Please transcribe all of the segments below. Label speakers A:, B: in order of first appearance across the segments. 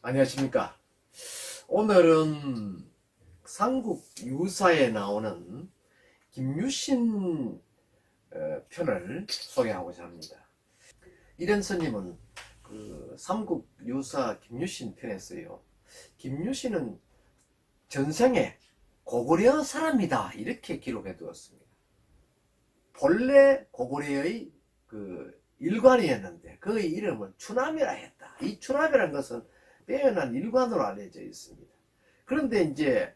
A: 안녕하십니까. 오늘은 삼국유사에 나오는 김유신 편을 소개하고자 합니다. 이런 스님은 삼국유사 김유신 편에서요, 김유신은 전생에 고구려 사람이다 이렇게 기록해 두었습니다. 본래 고구려의 일관이었는데 그의 이름을 추남이라 했다. 이 추남이라는 것은 빼어난 일관으로 알려져 있습니다. 그런데 이제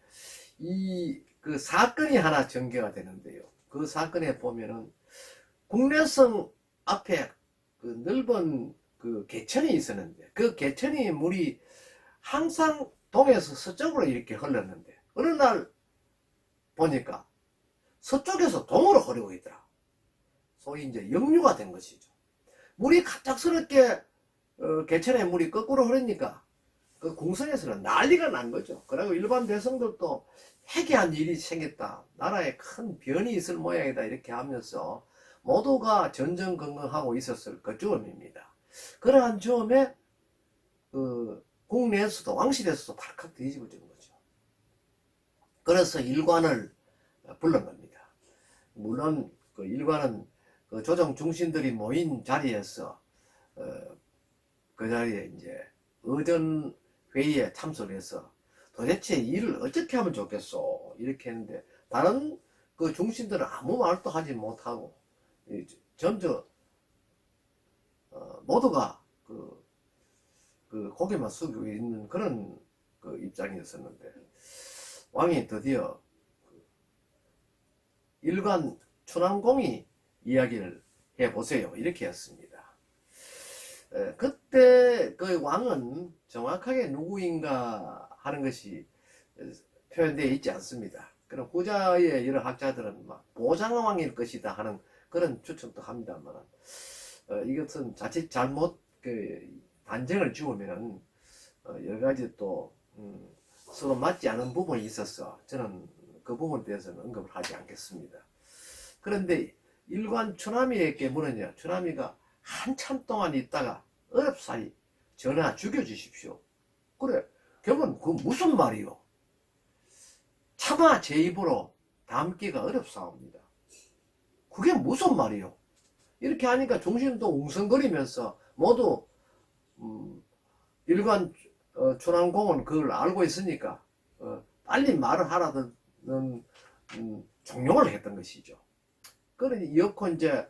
A: 그 사건이 하나 전개가 되는데요. 그 사건에 보면은 국내성 앞에 그 넓은 그 개천이 있었는데 그 개천이 물이 항상 동에서 서쪽으로 이렇게 흘렀는데 어느 날 보니까 서쪽에서 동으로 흐르고 있더라. 소위 이제 역류가 된 것이죠. 물이 갑작스럽게 개천에 물이 거꾸로 흐르니까 그 궁성에서는 난리가 난 거죠. 그리고 일반 대성들도 해괴한 일이 생겼다. 나라에 큰 변이 있을 모양이다. 이렇게 하면서 모두가 전전긍긍하고 있었을 그 즈음입니다. 그러한 즈음에 국내에서도 왕실에서도 발칵 뒤집어진 거죠. 그래서 일관을 불른 겁니다. 물론 그 일관은 그 조정 중신들이 모인 자리에서 그 자리에 이제 의전 회의에 참석해서 도대체 일을 어떻게 하면 좋겠소 이렇게 했는데 다른 그 중신들은 아무 말도 하지 못하고 전저 모두가 고개만 숙이고 있는 그런 그 입장이었었는데 왕이 드디어 일관 춘왕공이 이야기를 해보세요 이렇게 했습니다. 그때 그 왕은 정확하게 누구인가 하는 것이 표현되어 있지 않습니다. 그럼 후자의 여러 학자들은 막 보장왕일 것이다 하는 그런 추측도 합니다만 이것은 자칫 잘못 단정을 지으면은 여러 가지 또 서로 맞지 않은 부분이 있어서 저는 그 부분에 대해서는 언급을 하지 않겠습니다. 그런데 일관 추남이에게 물으냐, 추남이가 한참 동안 있다가 어렵사리 전하 죽여주십시오. 그래, 그러면 그 무슨 말이요? 차마 제 입으로 담기가 어렵사옵니다. 그게 무슨 말이요? 이렇게 하니까 중신도 웅성거리면서 모두 일관 춘왕공은 그걸 알고 있으니까 빨리 말을 하라는 종용을 했던 것이죠. 그러니 이어코 이제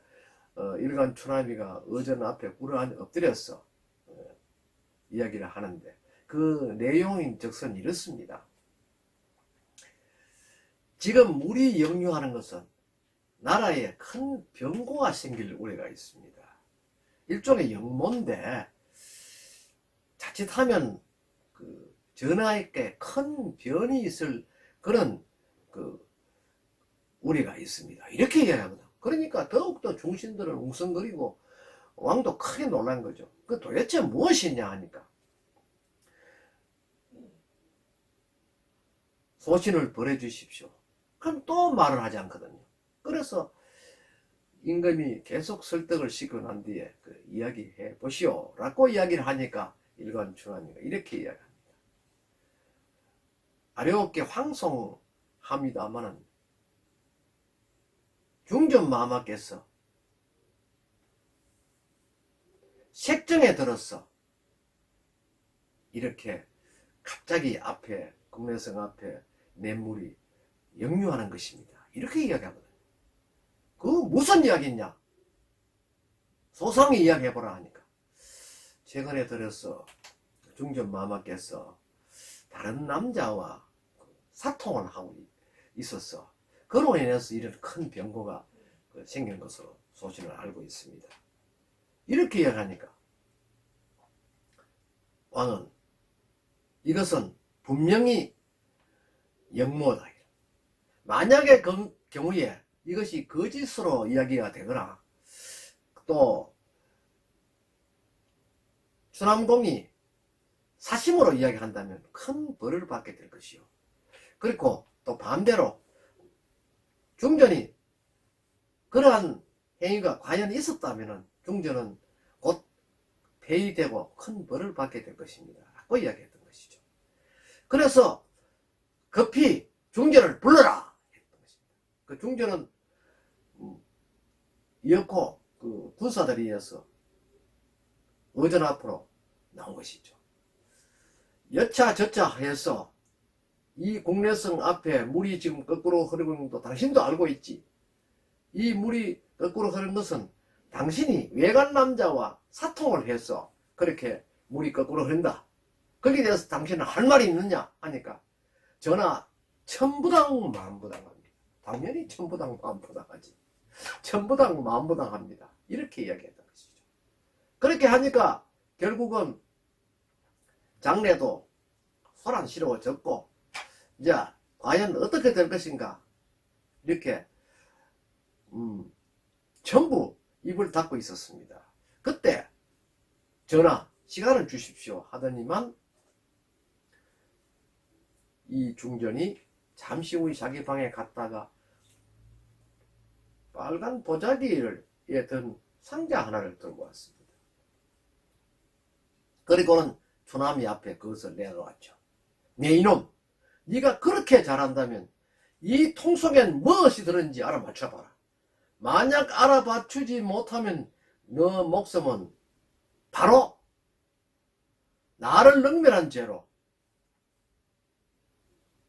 A: 일관 추남이가 의전 앞에 꿇어 엎드려서 이야기를 하는데 그 내용인 즉선 이렇습니다. 지금 물이 역류하는 것은 나라에 큰 변고가 생길 우려가 있습니다. 일종의 역모인데 자칫하면 그 전하에게 큰 변이 있을 그런 우려가 있습니다. 이렇게 이야기합니다. 그러니까 더욱더 중신들은 웅성거리고 왕도 크게 놀란 거죠. 그 도대체 무엇이냐 하니까 소신을 벌해 주십시오. 그럼 또 말을 하지 않거든요. 그래서 임금이 계속 설득을 시키고 난 뒤에 이야기해 보시오 라고 이야기를 하니까 일관 춘왕이가 이렇게 이야기합니다. 아래옵게 황송합니다마는 중전 마마께서 색정에 들어서 이렇게 갑자기 앞에 국내성 앞에 냇물이 역류하는 것입니다. 이렇게 이야기하거든요. 그 무슨 이야기냐? 소상히 이야기해보라 하니까 최근에 들어서 중전 마마께서 다른 남자와 사통을 하고 있어서 그로 인해서 이런 큰 변고가 생긴 것으로 소신을 알고 있습니다. 이렇게 이야기하니까 왕은 이것은 분명히 역모다. 만약에 그 경우에 이것이 거짓으로 이야기가 되거나 또 추남공이 사심으로 이야기한다면 큰 벌을 받게 될 것이요. 그리고 또 반대로 중전이 그러한 행위가 과연 있었다면 중전은 곧 폐위되고 큰 벌을 받게 될 것입니다. 라고 이야기했던 것이죠. 그래서 급히 중전을 불러라 했던 것입니다. 그 중전은 이었고 그 군사들이 이어서 의전 앞으로 나온 것이죠. 여차 저차 해서 이 국내성 앞에 물이 지금 거꾸로 흐르고 있는 것도 당신도 알고 있지. 이 물이 거꾸로 흐르는 것은 당신이 외간 남자와 사통을 해서 그렇게 물이 거꾸로 흐른다. 거기에 대해서 당신은 할 말이 있느냐 하니까 전하 천부당 만부당합니다. 당연히 천부당 만부당하지. 천부당 만부당합니다. 이렇게 이야기했던 것이죠. 그렇게 하니까 결국은 장례도 소란스러워졌고 이제 과연 어떻게 될 것인가 이렇게 전부 입을 닫고 있었습니다. 그때 전하 시간을 주십시오 하더니만 이 중전이 잠시 후 자기 방에 갔다가 빨간 보자기에 든 상자 하나를 들고 왔습니다. 그리고는 추나미 앞에 그것을 내놓았죠. 네 이놈, 네가 그렇게 잘한다면 이 통 속엔 무엇이 들었는지 알아맞혀봐라. 만약 알아맞추지 못하면 너 목숨은 바로 나를 능멸한 죄로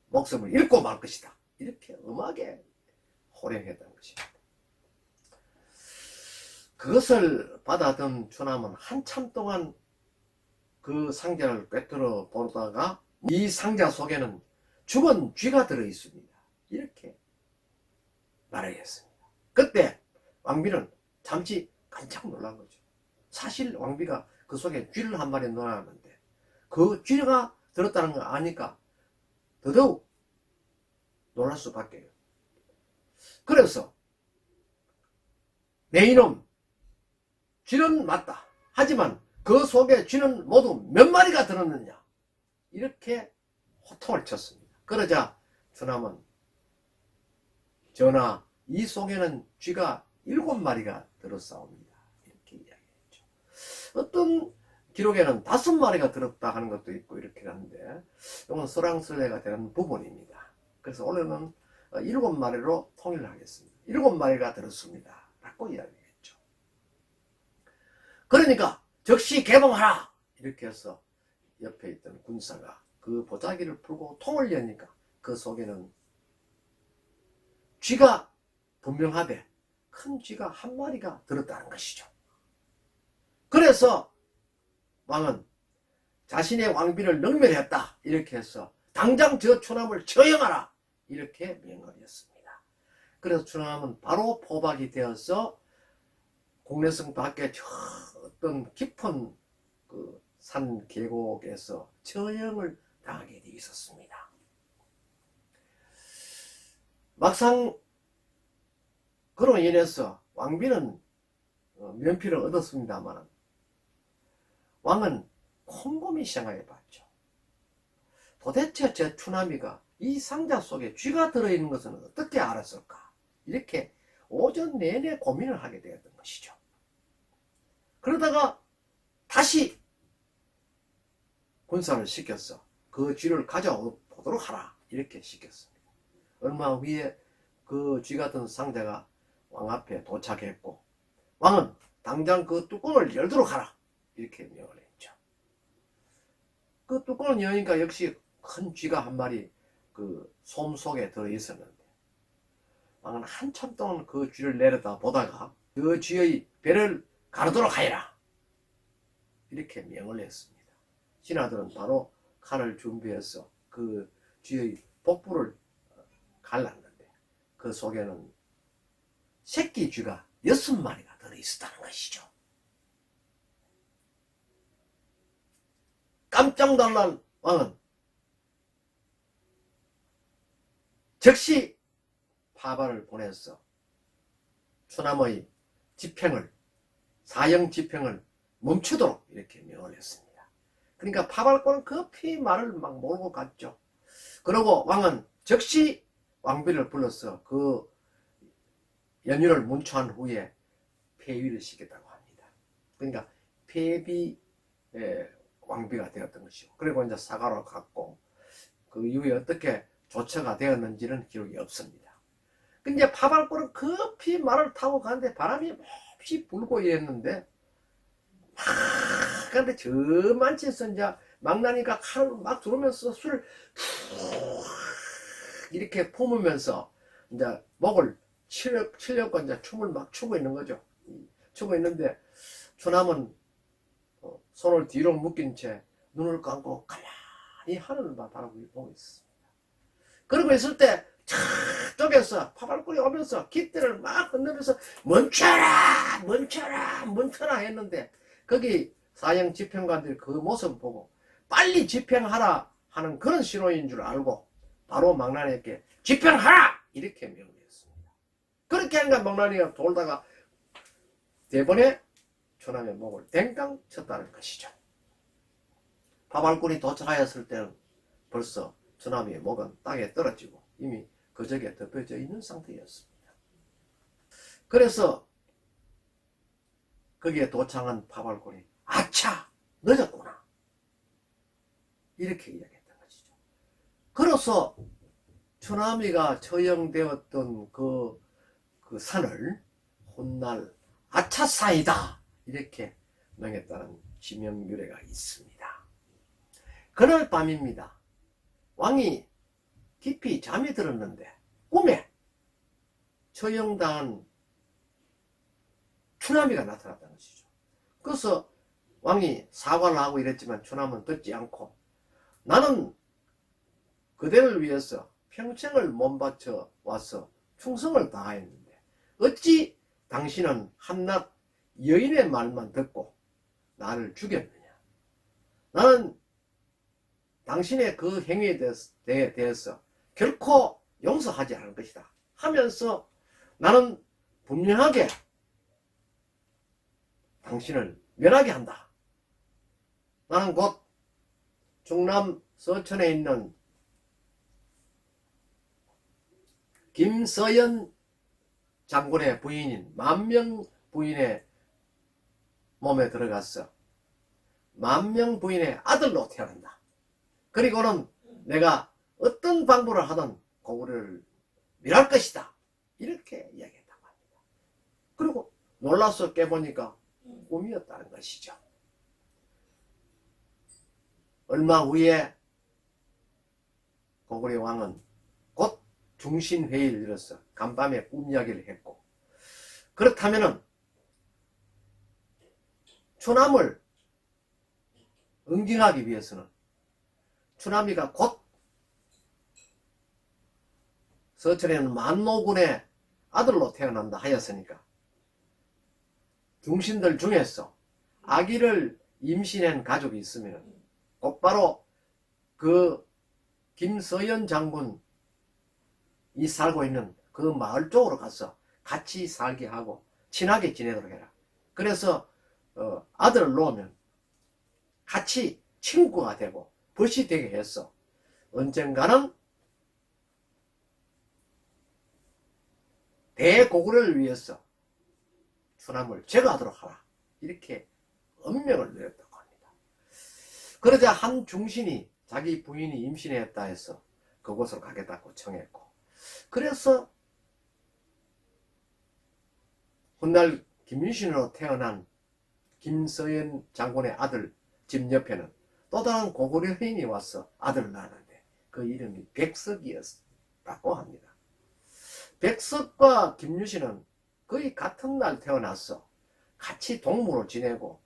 A: 목숨을 잃고 말 것이다. 이렇게 엄하게 호령했던 것입니다. 그것을 받아든 추남은 한참 동안 그 상자를 꿰뚫어 보다가 이 상자 속에는 죽은 쥐가 들어있습니다. 이렇게 말을 했습니다. 그때 왕비는 잠시 깜짝 놀란 거죠. 사실 왕비가 그 속에 쥐를 한 마리 넣어놨는데 그 쥐가 들었다는 걸 아니까 더더욱 놀랄 수밖에요. 그래서 내 이놈 쥐는 맞다. 하지만 그 속에 쥐는 모두 몇 마리가 들었느냐 이렇게 호통을 쳤습니다. 그러자 추남은 전하 이 속에는 쥐가 7마리가 들었사옵니다. 이렇게 이야기했죠. 어떤 기록에는 5마리가 들었다 하는 것도 있고 이렇게 하는데 이건 설왕설래가 되는 부분입니다. 그래서 오늘은 7마리로 통일을 하겠습니다. 7마리가 들었습니다. 라고 이야기했죠. 그러니까 즉시 개봉하라! 이렇게 해서 옆에 있던 군사가 그 보자기를 풀고 통을 여니까 그 속에는 쥐가 분명하되 큰 쥐가 1마리가 들었다는 것이죠. 그래서 왕은 자신의 왕비를 능멸했다. 이렇게 해서 당장 저 추남을 처형하라. 이렇게 명을 했습니다. 그래서 추남은 바로 포박이 되어서 공내성 밖에 저 어떤 깊은 그 산 계곡에서 처형을 당하게 되어 있었습니다. 막상 그로 인해서 왕비는 면피를 얻었습니다만 왕은 곰곰이 생각해 봤죠. 도대체 제 추나미가 이 상자 속에 쥐가 들어있는 것은 어떻게 알았을까? 이렇게 오전 내내 고민을 하게 되었던 것이죠. 그러다가 다시 군사를 시켰어. 그 쥐를 가져오도록 하라. 이렇게 시켰습니다. 얼마 후에 그 쥐 같은 상자가 왕 앞에 도착했고 왕은 당장 그 뚜껑을 열도록 하라. 이렇게 명을 했죠. 그 뚜껑을 여니까 역시 큰 쥐가 1마리 그 솜 속에 들어있었는데 왕은 한참 동안 그 쥐를 내려다 보다가 그 쥐의 배를 가르도록 하여라. 이렇게 명을 했습니다. 신하들은 바로 칼을 준비해서 그 쥐의 복부를 갈랐는데 그 속에는 새끼 쥐가 6마리가 들어있었다는 것이죠. 깜짝 놀란 왕은 즉시 파발을 보내서 추남의 집행을 사형 집행을 멈추도록 이렇게 명을 했습니다. 그러니까 파발꾼은 급히 말을 막 몰고 갔죠. 그리고 왕은 즉시 왕비를 불러서 그 연유를 문초한 후에 폐위를 시켰다고 합니다. 그러니까 폐비 왕비가 되었던 것이고, 그리고 이제 사가로 갔고, 그 이후에 어떻게 조처가 되었는지는 기록이 없습니다. 근데 파발골은 급히 말을 타고 가는데 바람이 몹시 불고 이랬는데, 근데 저만치에서 이제 망나니가 칼을 막 들어오면서 술을 이렇게 품으면서 이제 목을 치려고 이제 춤을 막 추고 있는 거죠. 추고 있는데 추남은 손을 뒤로 묶인 채 눈을 감고 가만히 하늘을 바라보고 있습니다. 그러고 있을 때 저쪽에서 파발꾼이 오면서 깃대를 막 흔들면서 멈춰라 멈춰라 멈춰라 했는데, 거기 사형 집행관들이 그 모습을 보고 빨리 집행하라 하는 그런 신호인 줄 알고 바로 망나니에게 집행하라 이렇게 명령했습니다. 그렇게 하니까 망나니가 돌다가 대번에 추남의 목을 댕강 쳤다는 것이죠. 파발꾼이 도착하였을 때는 벌써 추남의 목은 땅에 떨어지고 이미 그적에 덮여져 있는 상태였습니다. 그래서 거기에 도착한 파발꾼이 아차 늦었구나 이렇게 이야기했던 것이죠. 그래서 추남이가 처형되었던 그 산을 훗날 아차사이다 이렇게 명했다는 지명유래가 있습니다. 그날 밤입니다. 왕이 깊이 잠이 들었는데 꿈에 처형당한 추남이가 나타났다는 것이죠. 그래서 왕이 사과를 하고 이랬지만 추남은 듣지 않고, 나는 그대를 위해서 평생을 몸바쳐 와서 충성을 다하였는데 어찌 당신은 한낱 여인의 말만 듣고 나를 죽였느냐. 나는 당신의 그 행위에 대해서 결코 용서하지 않을 것이다 하면서 나는 분명하게 당신을 멸하게 한다. 나는 곧 충남 서천에 있는 김서연 장군의 부인인 만명 부인의 몸에 들어가서 만명 부인의 아들로 태어난다. 그리고는 내가 어떤 방법을 하든 고구려를 멸할 것이다. 이렇게 이야기했다고 합니다. 그리고 놀라서 깨보니까 꿈이었다는 것이죠. 얼마 후에 고구려 왕은 곧 중신회의를 열어서 간밤에 꿈 이야기를 했고, 그렇다면은 추남을 응징하기 위해서는 추남이가 곧 서천에는 만노군의 아들로 태어난다 하였으니까 중신들 중에서 아기를 임신한 가족이 있으면 곧바로 그 김서연 장군이 살고 있는 그 마을 쪽으로 가서 같이 살게 하고 친하게 지내도록 해라. 그래서 아들을 놓으면 같이 친구가 되고 벗이 되게 해서 언젠가는 대고구려를 위해서 추남을 제거하도록 하라. 이렇게 엄명을 내렸다고 합니다. 그러자 한 중신이 자기 부인이 임신했다 해서 그곳으로 가겠다고 청했고, 그래서 훗날 김유신으로 태어난 김서연 장군의 아들 집 옆에는 또 다른 고구려 여인이 와서 아들을 낳았는데 그 이름이 백석이었다고 합니다. 백석과 김유신은 거의 같은 날 태어났어. 같이 동무로 지내고,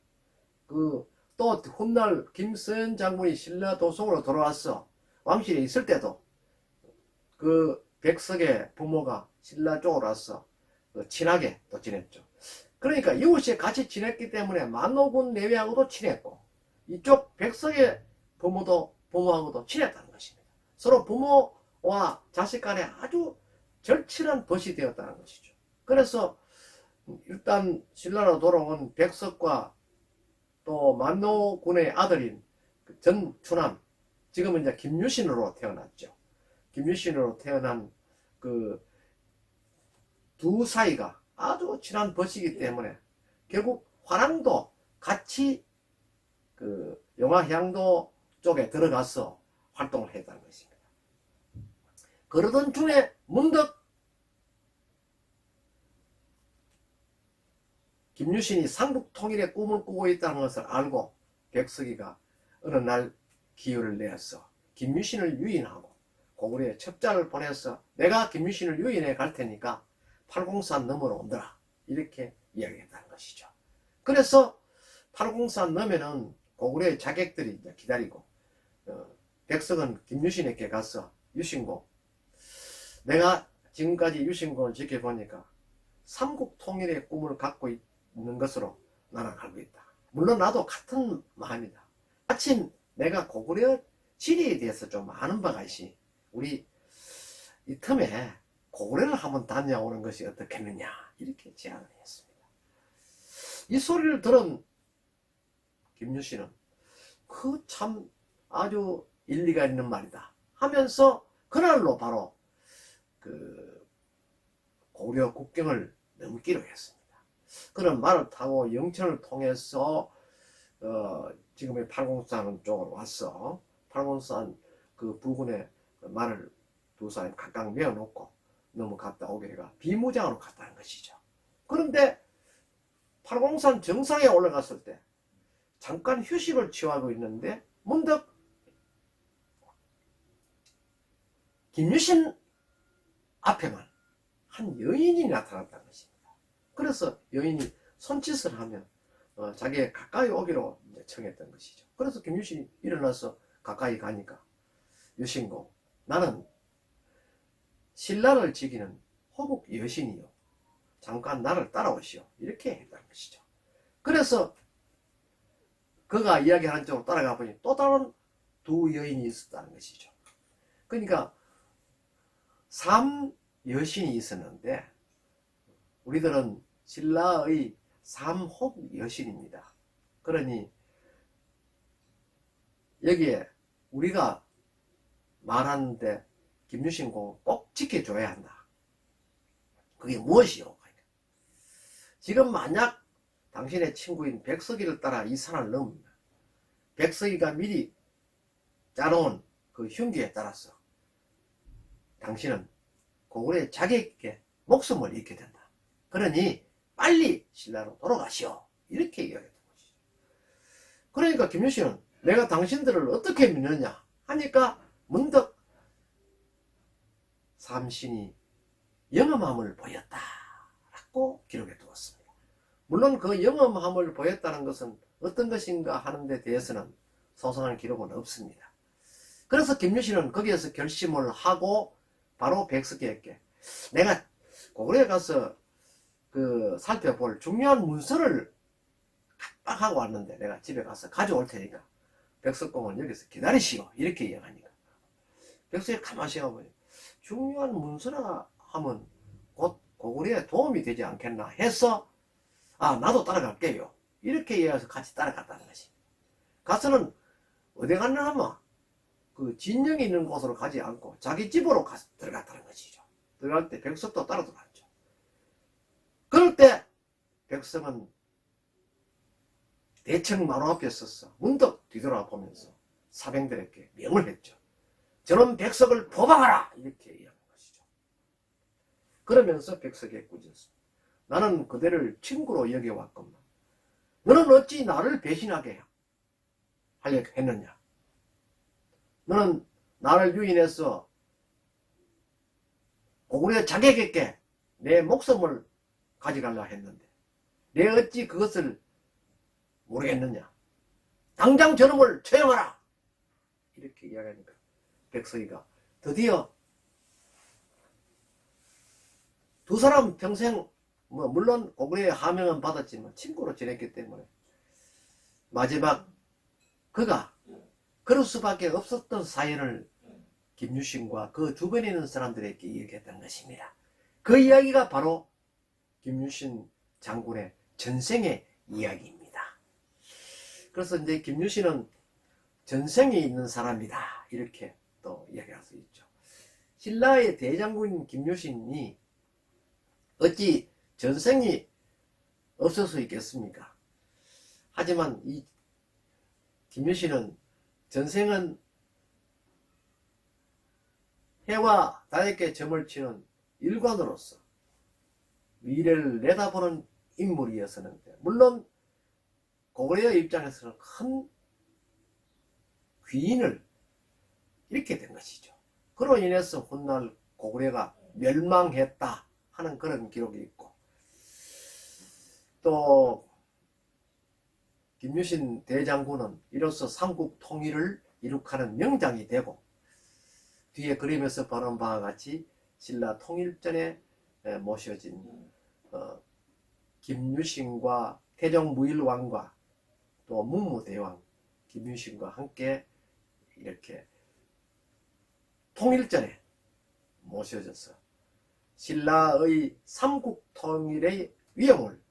A: 또 훗날 김서연 장군이 신라 도성으로 돌아왔어. 왕실에 있을 때도 그 백석의 부모가 신라 쪽으로 와서 친하게 또 지냈죠. 그러니까 이웃이 같이 지냈기 때문에 만노군 내외하고도 친했고, 이쪽 백석의 부모하고도 친했다는 것입니다. 서로 부모와 자식 간에 아주 절친한 벗이 되었다는 것이죠. 그래서 일단 신라로 돌아온 백석과 또 만노군의 아들인 전 추남, 지금은 이제 김유신으로 태어났죠. 김유신으로 태어난 그 두 사이가 아주 친한 벗이기 때문에 결국 화랑도 같이 용화향도 쪽에 들어가서 활동을 했다는 것입니다. 그러던 중에 문득 김유신이 삼국통일의 꿈을 꾸고 있다는 것을 알고 백석이가 어느 날 기회를 내어서 김유신을 유인하고 고구려에 첩자를 보내서 내가 김유신을 유인해 갈 테니까 팔공산 너머로 온더라 이렇게 이야기했다는 것이죠. 그래서 팔공산 너면은 고구려의 자객들이 이제 기다리고 백석은 김유신에게 가서 유신공, 내가 지금까지 유신공을 지켜보니까 삼국통일의 꿈을 갖고 있는 것으로 나는 알고 있다. 물론 나도 같은 마음이다. 마침 내가 고구려 지리에 대해서 좀 아는 바가 있으니 우리 이 틈에 고구려를 한번 다녀오는 것이 어떻겠느냐 이렇게 제안을 했습니다. 이 소리를 들은 김유신은 그 참 아주 일리가 있는 말이다 하면서 그날로 바로 그 고구려 국경을 넘기로 했습니다. 그런 말을 타고 영천을 통해서 지금의 팔공산 쪽으로 와서 팔공산 그 부근에 말을 두 사람이 각각 메어놓고 넘어갔다 오기가 비무장으로 갔다는 것이죠. 그런데 팔공산 정상에 올라갔을 때 잠깐 휴식을 취하고 있는데 문득 김유신 앞에만 한 여인이 나타났다는 것입니다. 그래서 여인이 손짓을 하면 자기의 가까이 오기로 이제 청했던 것이죠. 그래서 김유신이 일어나서 가까이 가니까 유신공, 나는 신라를 지키는 호국 여신이요, 잠깐 나를 따라오시오 이렇게 했다는 것이죠. 그래서 그가 이야기하는 쪽으로 따라가 보니 또 다른 두 여인이 있었다는 것이죠. 그러니까 3여신이 있었는데 우리들은 신라의 3호국 여신입니다. 그러니 여기에 우리가 말하는데 김유신공 꼭 지켜줘야 한다. 그게 무엇이요? 지금 만약 당신의 친구인 백석이를 따라 이 산을 넘으면 백석이가 미리 짜놓은 그 흉기에 따라서 당신은 고구려의 자객에게 목숨을 잃게 된다. 그러니 빨리 신라로 돌아가시오 이렇게 이야기했던 것이죠. 그러니까 김유신은 내가 당신들을 어떻게 믿느냐 하니까 문득 삼신이 영험함을 보였다라고 기록해 두었습니다. 물론 그 영험함을 보였다는 것은 어떤 것인가 하는 데 대해서는 소상한 기록은 없습니다. 그래서 김유신은 거기에서 결심을 하고 바로 백석이에게 내가 고구려에 가서 그 살펴볼 중요한 문서를 깜빡하고 왔는데 내가 집에 가서 가져올 테니까 백석공은 여기서 기다리시오 이렇게 이야기하니까 백석이 가만히 생각해보니 중요한 문서라 하면 곧 고구려에 도움이 되지 않겠나 해서 나도 따라갈게요 이렇게 이야기해서 같이 따라갔다는 것입니다. 가서는 어디 갔나 하면 그 진영이 있는 곳으로 가지 않고 자기 집으로 들어갔다는 것이죠. 들어갈 때 백석도 따라 들어갔죠. 그럴 때 백성은 대청 마루 앞에 서서 문득 뒤돌아보면서 사병들에게 명을 했죠. 저런 백석을 포박하라 이렇게 이야기한 것이죠. 그러면서 백석에 꾸짖었습니다. 나는 그대를 친구로 여겨왔건만 너는 어찌 나를 배신하게 하려고 했느냐. 너는 나를 유인해서 고구려 자객에게 내 목숨을 가져가려 했는데 내 어찌 그것을 모르겠느냐. 당장 저놈을 처형하라 이렇게 이야기하니까 백석이가 드디어 두 사람 평생 물론 고구려의 하명은 받았지만 친구로 지냈기 때문에 마지막 그가 그럴 수밖에 없었던 사연을 김유신과 그 주변에 있는 사람들에게 얘기했던 것입니다. 그 이야기가 바로 김유신 장군의 전생의 이야기입니다. 그래서 이제 김유신은 전생에 있는 사람이다 이렇게 또 이야기할 수 있죠. 신라의 대장군인 김유신이 어찌 전생이 없을 수 있겠습니까? 하지만 이 김유신은 전생은 해와 달에게 점을 치는 일관으로서 미래를 내다보는 인물이었었는데, 물론 고구려의 입장에서는 큰 귀인을 잃게 된 것이죠. 그로 인해서 훗날 고구려가 멸망했다 하는 그런 기록이 있고, 또 김유신 대장군은 이로써 삼국 통일을 이룩하는 명장이 되고, 뒤에 그림에서 보는 바와 같이 신라 통일전에 모셔진 김유신과 태종무일왕과 또 문무대왕 김유신과 함께 이렇게 통일전에 모셔져서 신라의 삼국 통일의 위험을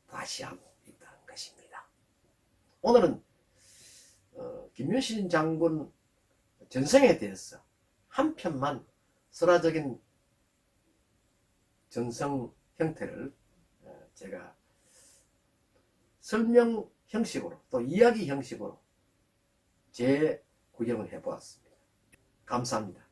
A: 과시하고 있다는 것입니다. 오늘은 김유신 장군 전생에 대해서 한 편만 설화적인 전성 형태를 제가 설명 형식으로 또 이야기 형식으로 재구경을 해보았습니다. 감사합니다.